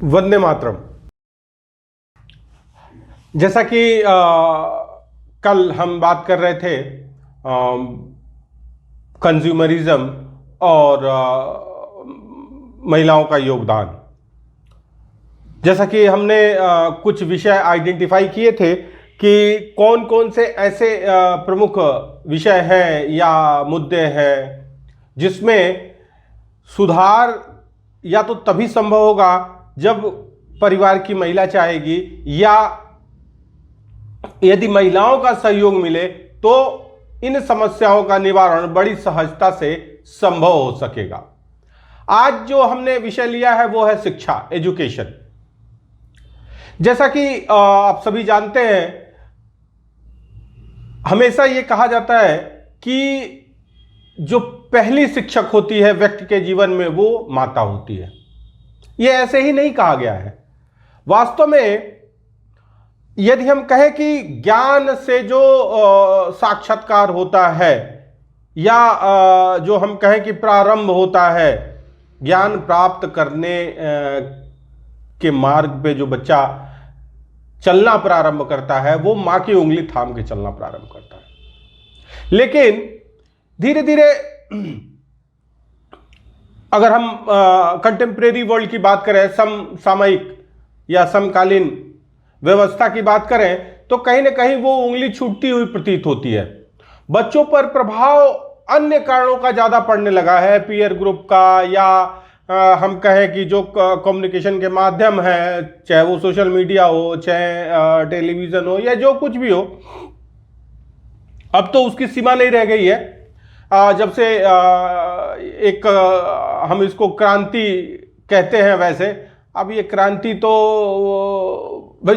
वंदे मातरम। जैसा कि कल हम बात कर रहे थे कंज्यूमरिज्म और महिलाओं का योगदान। जैसा कि हमने कुछ विषय आइडेंटिफाई किए थे कि कौन कौन से ऐसे प्रमुख विषय हैं या मुद्दे हैं जिसमें सुधार या तो तभी संभव होगा जब परिवार की महिला चाहेगी, या यदि महिलाओं का सहयोग मिले तो इन समस्याओं का निवारण बड़ी सहजता से संभव हो सकेगा। आज जो हमने विषय लिया है वो है शिक्षा, एजुकेशन। जैसा कि आप सभी जानते हैं, हमेशा ये कहा जाता है कि जो पहली शिक्षक होती है व्यक्ति के जीवन में वो माता होती है। ये ऐसे ही नहीं कहा गया है। वास्तव में यदि हम कहें कि ज्ञान से जो साक्षात्कार होता है या जो हम कहें कि प्रारंभ होता है, ज्ञान प्राप्त करने के मार्ग पे जो बच्चा चलना प्रारंभ करता है वो मां की उंगली थाम के चलना प्रारंभ करता है। लेकिन धीरे धीरे अगर हम कंटेम्प्रेरी वर्ल्ड की बात करें, समसामयिक या समकालीन व्यवस्था की बात करें, तो कहीं ना कहीं वो उंगली छूटती हुई प्रतीत होती है। बच्चों पर प्रभाव अन्य कारणों का ज्यादा पड़ने लगा है, पीयर ग्रुप का, या हम कहें कि जो कम्युनिकेशन के माध्यम है, चाहे वो सोशल मीडिया हो, चाहे टेलीविजन हो, या जो कुछ भी हो। अब तो उसकी सीमा नहीं रह गई है। जब से एक हम इसको क्रांति कहते हैं, वैसे अब ये क्रांति तो भाई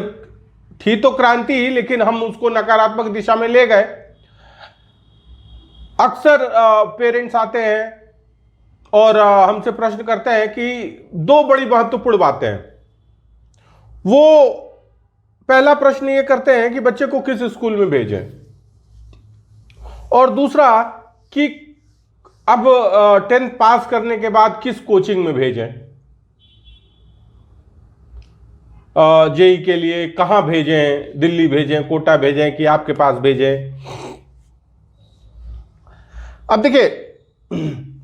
थी तो क्रांति ही, लेकिन हम उसको नकारात्मक दिशा में ले गए। अक्सर पेरेंट्स आते हैं और हमसे प्रश्न करते हैं कि दो बड़ी महत्वपूर्ण बातें हैं। वो पहला प्रश्न ये करते हैं कि बच्चे को किस स्कूल में भेजें, और दूसरा कि अब 10th पास करने के बाद किस कोचिंग में भेजें, जेई के लिए कहां भेजें, दिल्ली भेजें, कोटा भेजें कि आपके पास भेजें। अब देखिए,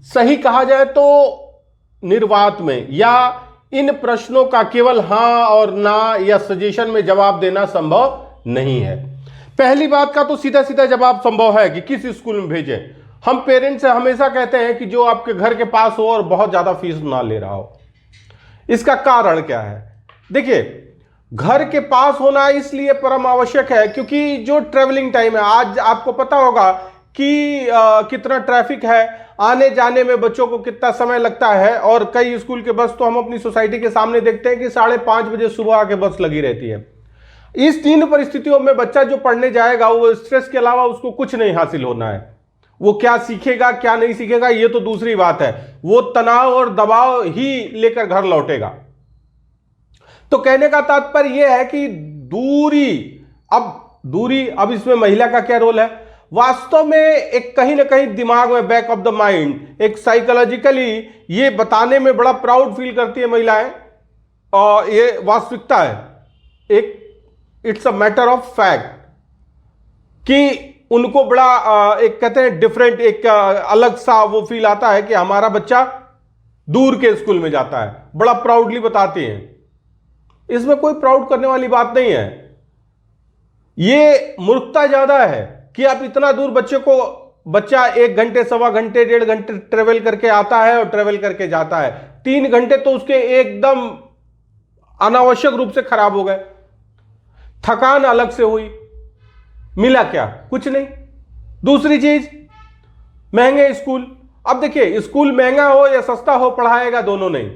सही कहा जाए तो निर्वात में या इन प्रश्नों का केवल हां और ना या सजेशन में जवाब देना संभव नहीं है। पहली बात का तो सीधा सीधा जवाब संभव है कि किस स्कूल में भेजें। हम पेरेंट्स से हमेशा कहते हैं कि जो आपके घर के पास हो और बहुत ज्यादा फीस ना ले रहा हो। इसका कारण क्या है? देखिए, घर के पास होना इसलिए परम आवश्यक है क्योंकि जो ट्रेवलिंग टाइम है, आज आपको पता होगा कि कितना ट्रैफिक है, आने जाने में बच्चों को कितना समय लगता है। और कई स्कूल के बस तो हम अपनी सोसाइटी के सामने देखते हैं कि 5:30 बजे सुबह आके बस लगी रहती है। इस तीन परिस्थितियों में बच्चा जो पढ़ने जाएगा वो स्ट्रेस के अलावा उसको कुछ नहीं हासिल होना है। वो क्या सीखेगा क्या नहीं सीखेगा ये तो दूसरी बात है, वो तनाव और दबाव ही लेकर घर लौटेगा। तो कहने का तात्पर्य यह है कि दूरी अब इसमें महिला का क्या रोल है? वास्तव में एक कहीं ना कहीं दिमाग में, बैक ऑफ द माइंड, एक साइकोलॉजिकली ये बताने में बड़ा प्राउड फील करती है महिलाएं, और ये वास्तविकता है। It's a matter of fact कि उनको बड़ा एक कहते हैं डिफरेंट, एक अलग सा वो फील आता है कि हमारा बच्चा दूर के स्कूल में जाता है। बड़ा प्राउडली बताते हैं। इसमें कोई प्राउड करने वाली बात नहीं है। ये मूर्खता ज्यादा है कि आप इतना दूर बच्चा 1 घंटे, 1.25 घंटे, 1.5 घंटे ट्रेवल करके आता है और ट्रेवल करके जाता है। 3 घंटे तो उसके एकदम अनावश्यक रूप से खराब हो गए। थकान अलग से हुई, मिला क्या? कुछ नहीं। दूसरी चीज, महंगे स्कूल। अब देखिए, स्कूल महंगा हो या सस्ता हो, पढ़ाएगा दोनों नहीं।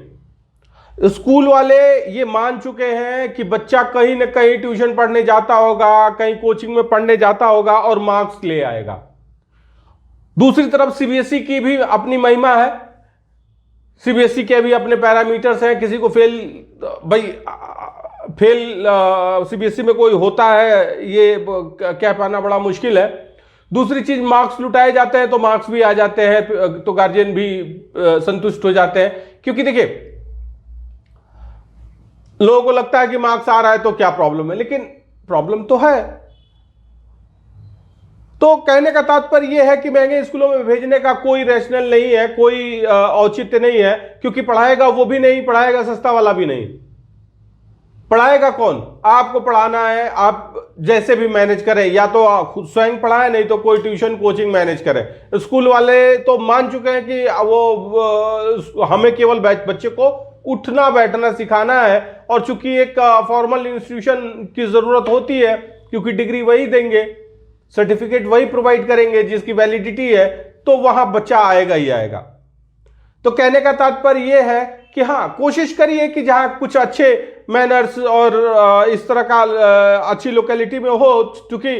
स्कूल वाले ये मान चुके हैं कि बच्चा कहीं ना कहीं ट्यूशन पढ़ने जाता होगा, कहीं कोचिंग में पढ़ने जाता होगा और मार्क्स ले आएगा। दूसरी तरफ सीबीएसई की भी अपनी महिमा है। सीबीएसई के भी अपने पैरामीटर्स हैं। किसी को फेल सीबीएसई में कोई होता है ये कह पाना बड़ा मुश्किल है। दूसरी चीज, मार्क्स लुटाए जाते हैं तो मार्क्स भी आ जाते हैं, तो गार्जियन भी संतुष्ट हो जाते हैं। क्योंकि देखिए, लोगों को लगता है कि मार्क्स आ रहा है तो क्या प्रॉब्लम है, लेकिन प्रॉब्लम तो है। तो कहने का तात्पर्य यह है कि महंगे स्कूलों में भेजने का कोई रैशनल नहीं है, कोई औचित्य नहीं है, क्योंकि पढ़ाएगा वो भी नहीं, पढ़ाएगा सस्ता वाला भी नहीं। पढ़ाएगा कौन? आपको पढ़ाना है, आप जैसे भी मैनेज करें, या तो खुद स्वयं पढ़ाए, नहीं तो कोई ट्यूशन कोचिंग मैनेज करें। स्कूल वाले तो मान चुके हैं कि वो हमें केवल बच्चे को उठना बैठना सिखाना है, और चूंकि एक फॉर्मल इंस्टीट्यूशन की जरूरत होती है, क्योंकि डिग्री वही देंगे, सर्टिफिकेट वही प्रोवाइड करेंगे जिसकी वैलिडिटी है, तो वहां बच्चा आएगा ही आएगा। तो कहने का तात्पर्य यह है कि हाँ, कोशिश करिए कि जहां कुछ अच्छे मैनर्स और इस तरह का अच्छी लोकेलिटी में हो, क्योंकि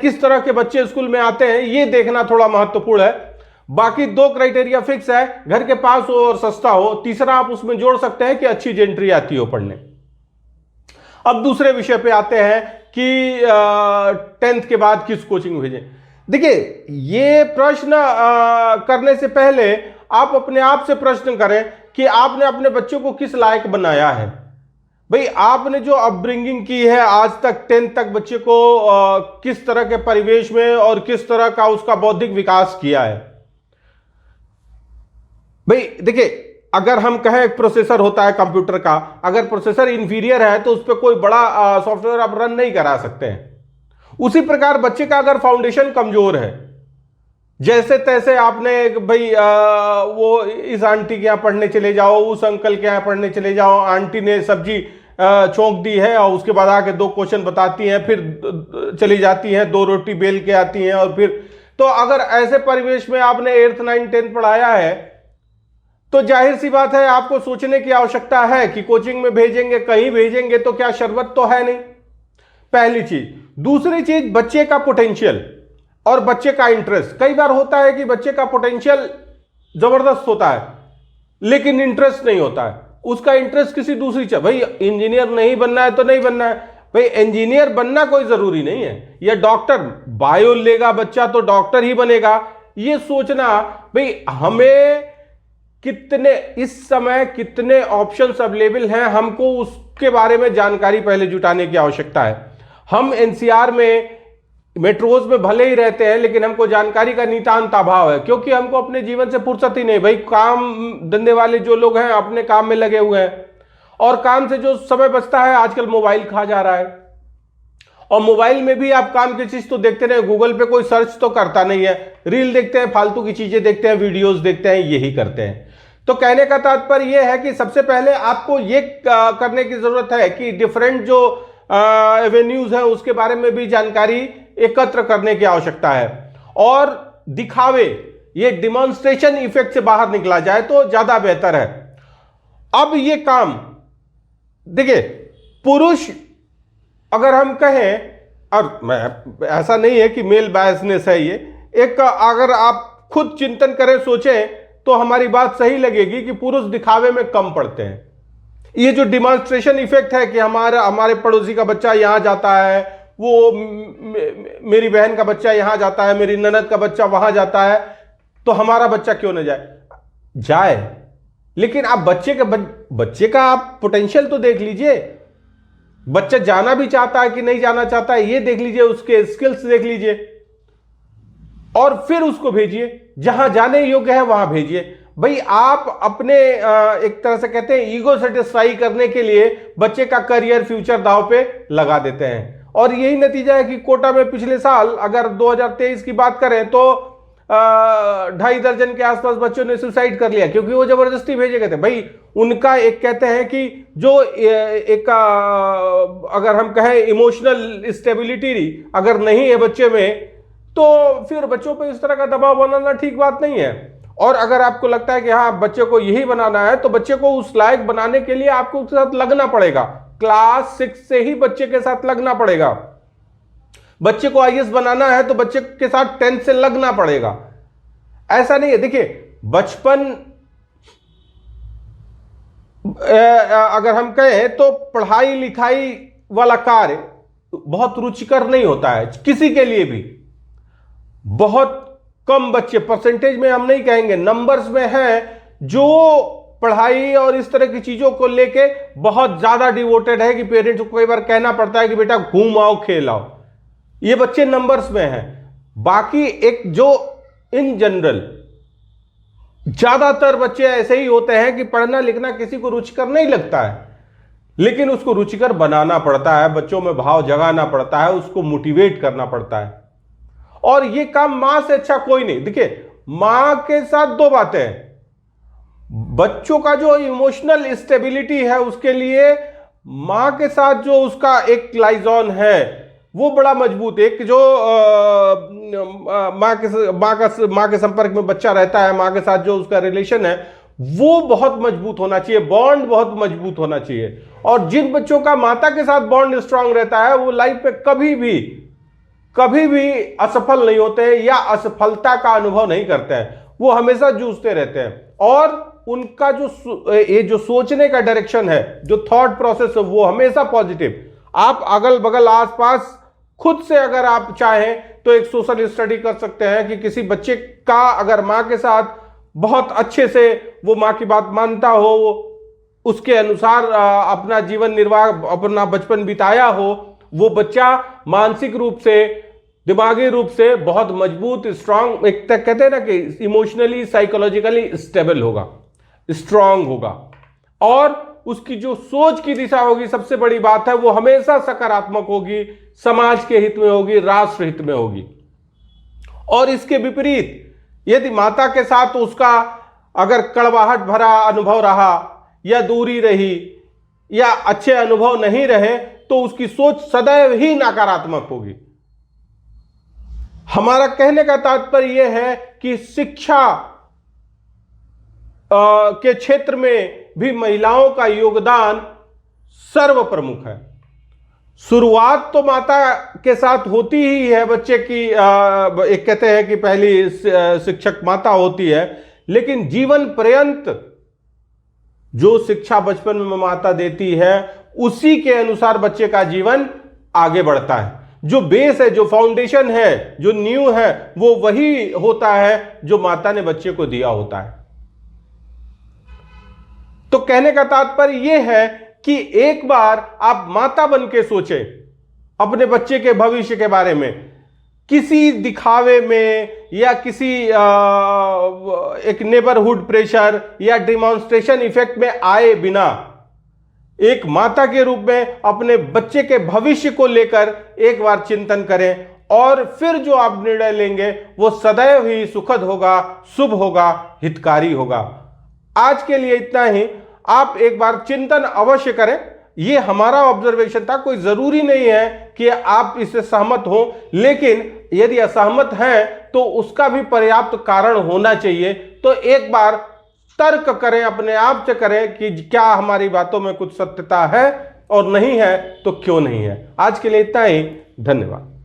किस तरह के बच्चे स्कूल में आते हैं ये देखना थोड़ा महत्वपूर्ण है। बाकी 2 क्राइटेरिया फिक्स है, घर के पास हो और सस्ता हो। तीसरा आप उसमें जोड़ सकते हैं कि अच्छी जेंट्री आती हो पढ़ने। अब दूसरे विषय पे आते हैं कि 10th के बाद किस कोचिंग भेजें। देखिए, ये प्रश्न करने से पहले आप अपने आप से प्रश्न करें कि आपने अपने बच्चों को किस लायक बनाया है। भाई, आपने जो अपब्रिंगिंग की है आज तक, 10th तक बच्चे को किस तरह के परिवेश में और किस तरह का उसका बौद्धिक विकास किया है। भाई देखिए, अगर हम कहें एक प्रोसेसर होता है कंप्यूटर का, अगर प्रोसेसर इंफीरियर है तो उस पर कोई बड़ा सॉफ्टवेयर आप रन नहीं करा सकते हैं। उसी प्रकार बच्चे का अगर फाउंडेशन कमजोर है, जैसे तैसे आपने भाई वो इस आंटी के यहां पढ़ने चले जाओ, उस अंकल के यहां पढ़ने चले जाओ, आंटी ने सब्जी चौंक दी है और उसके बाद आके 2 क्वेश्चन बताती हैं, फिर चली जाती हैं, 2 रोटी बेल के आती हैं, और फिर तो अगर ऐसे परिवेश में आपने 8th 9th 10th पढ़ाया है, तो जाहिर सी बात है आपको सोचने की आवश्यकता है कि कोचिंग में भेजेंगे, कहीं भेजेंगे तो क्या शरबत तो है नहीं, पहली चीज। दूसरी चीज, बच्चे का पोटेंशियल और बच्चे का इंटरेस्ट। कई बार होता है कि बच्चे का पोटेंशियल जबरदस्त होता है लेकिन इंटरेस्ट नहीं होता है, उसका इंटरेस्ट किसी दूसरी चीज। भाई, इंजीनियर नहीं बनना है तो नहीं बनना है, भाई इंजीनियर बनना कोई जरूरी नहीं है, या डॉक्टर, बायो लेगा बच्चा तो डॉक्टर ही बनेगा, ये सोचना। भाई, हमें कितने इस समय कितने ऑप्शंस अवेलेबल हैं, हमको उसके बारे में जानकारी पहले जुटाने की आवश्यकता है। हम एनसीआर में, मेट्रोज में भले ही रहते हैं, लेकिन हमको जानकारी का नितांत अभाव है, क्योंकि हमको अपने जीवन से फुर्सत ही नहीं। भाई, काम धंधे वाले जो लोग हैं अपने काम में लगे हुए हैं, और काम से जो समय बचता है आजकल मोबाइल खा जा रहा है। और मोबाइल में भी आप काम की चीज तो देखते रहे, गूगल पे कोई सर्च तो करता नहीं है, रील देखते हैं, फालतू की चीजें देखते हैं, वीडियोस देखते हैं, यही करते हैं। तो कहने का तात्पर्य यह है कि सबसे पहले आपको ये करने की जरूरत है कि डिफरेंट जो एवेन्यूज है उसके बारे में भी जानकारी एकत्र करने की आवश्यकता है, और दिखावे, ये डिमॉन्स्ट्रेशन इफेक्ट से बाहर निकला जाए तो ज्यादा बेहतर है। अब ये काम देखिए, पुरुष अगर हम कहें, और मैं ऐसा नहीं है कि मेल बायसनेस है ये, एक अगर आप खुद चिंतन करें, सोचें, तो हमारी बात सही लगेगी कि पुरुष दिखावे में कम पड़ते हैं। ये जो डिमॉन्स्ट्रेशन इफेक्ट है कि हमारे पड़ोसी का बच्चा यहां जाता है, वो मेरी बहन का बच्चा यहां जाता है, मेरी ननद का बच्चा वहां जाता है, तो हमारा बच्चा क्यों न जाए। लेकिन आप बच्चे का आप पोटेंशियल तो देख लीजिए, बच्चा जाना भी चाहता है कि नहीं जाना चाहता है ये देख लीजिए, उसके स्किल्स देख लीजिए, और फिर उसको भेजिए, जहां जाने योग्य है वहां भेजिए। भाई, आप अपने एक तरह से कहते हैं ईगो सेटिस्फाई करने के लिए बच्चे का करियर, फ्यूचर दांव पे लगा देते हैं, और यही नतीजा है कि कोटा में पिछले साल अगर 2023 की बात करें तो 2.5 दर्जन के आसपास बच्चों ने सुसाइड कर लिया, क्योंकि वो जबरदस्ती भेजे गए थे। भाई, उनका एक कहते हैं कि जो एक अगर हम कहें इमोशनल स्टेबिलिटी अगर नहीं है बच्चे में, तो फिर बच्चों पे इस तरह का दबाव बनाना ठीक बात नहीं है। और अगर आपको लगता है कि हाँ बच्चे को यही बनाना है, तो बच्चे को उस लायक बनाने के लिए आपको उसके साथ लगना पड़ेगा। क्लास 6 से ही बच्चे के साथ लगना पड़ेगा। बच्चे को आईएएस बनाना है तो बच्चे के साथ 10th से लगना पड़ेगा। ऐसा नहीं है, देखिए बचपन अगर हम कहें तो पढ़ाई लिखाई वाला कार्य बहुत रुचिकर नहीं होता है किसी के लिए भी। बहुत कम बच्चे, परसेंटेज में हम नहीं कहेंगे, नंबर्स में हैं जो पढ़ाई और इस तरह की चीजों को लेके बहुत ज्यादा डिवोटेड है कि पेरेंट्स को कई बार कहना पड़ता है कि बेटा घूम आओ, खेल आओ। ये बच्चे नंबर्स में हैं। बाकी एक जो इन जनरल ज्यादातर बच्चे ऐसे ही होते हैं कि पढ़ना लिखना किसी को रुचिकर नहीं लगता है, लेकिन उसको रुचिकर बनाना पड़ता है, बच्चों में भाव जगाना पड़ता है, उसको मोटिवेट करना पड़ता है। और ये काम मां से अच्छा कोई नहीं। देखिए, मां के साथ दो बातें हैं। बच्चों का जो इमोशनल स्टेबिलिटी है उसके लिए मां के साथ जो उसका एक लाइजॉन है वो बड़ा मजबूत है। एक जो मां के संपर्क में बच्चा रहता है, मां के साथ जो उसका रिलेशन है वो बहुत मजबूत होना चाहिए, बॉन्ड बहुत मजबूत होना चाहिए। और जिन बच्चों का माता के साथ बॉन्ड स्ट्रांग रहता है वो लाइफ में कभी भी असफल नहीं होते हैं या असफलता का अनुभव नहीं करते हैं। वो हमेशा जूझते रहते हैं और उनका जो सोचने का डायरेक्शन है, जो थॉट प्रोसेस है, वो हमेशा पॉजिटिव। आप अगल बगल आसपास खुद से अगर आप चाहें तो एक सोशल स्टडी कर सकते हैं कि किसी बच्चे का अगर मां के साथ बहुत अच्छे से वो मां की बात मानता हो, उसके अनुसार अपना जीवन निर्वाह, अपना बचपन बिताया हो, वो बच्चा मानसिक रूप से, दिमागी रूप से बहुत मजबूत, स्ट्रांग, एक तक कहते हैं ना कि इमोशनली साइकोलॉजिकली स्टेबल होगा, स्ट्रांग होगा। और उसकी जो सोच की दिशा होगी, सबसे बड़ी बात है, वो हमेशा सकारात्मक होगी, समाज के हित में होगी, राष्ट्र हित में होगी। और इसके विपरीत यदि माता के साथ उसका अगर कड़वाहट भरा अनुभव रहा या दूरी रही या अच्छे अनुभव नहीं रहे तो उसकी सोच सदैव ही नकारात्मक होगी। हमारा कहने का तात्पर्य यह है कि शिक्षा के क्षेत्र में भी महिलाओं का योगदान सर्वप्रमुख है। शुरुआत तो माता के साथ होती ही है बच्चे की, एक कहते हैं कि पहली शिक्षक माता होती है, लेकिन जीवन पर्यंत जो शिक्षा बचपन में माता देती है उसी के अनुसार बच्चे का जीवन आगे बढ़ता है। जो बेस है, जो फाउंडेशन है, जो नींव है, वो वही होता है जो माता ने बच्चे को दिया होता है। तो कहने का तात्पर्य यह है कि एक बार आप माता बन के सोचें अपने बच्चे के भविष्य के बारे में, किसी दिखावे में या किसी एक नेबरहुड प्रेशर या डिमॉन्स्ट्रेशन इफेक्ट में आए बिना एक माता के रूप में अपने बच्चे के भविष्य को लेकर एक बार चिंतन करें और फिर जो आप निर्णय लेंगे वो सदैव ही सुखद होगा, शुभ होगा, हितकारी होगा। आज के लिए इतना ही। आप एक बार चिंतन अवश्य करें। ये हमारा ऑब्जर्वेशन था, कोई जरूरी नहीं है कि आप इससे सहमत हो, लेकिन यदि असहमत हैं तो उसका भी पर्याप्त कारण होना चाहिए। तो एक बार तर्क करें, अपने आप से करें कि क्या हमारी बातों में कुछ सत्यता है और नहीं है तो क्यों नहीं है। आज के लिए इतना ही। धन्यवाद।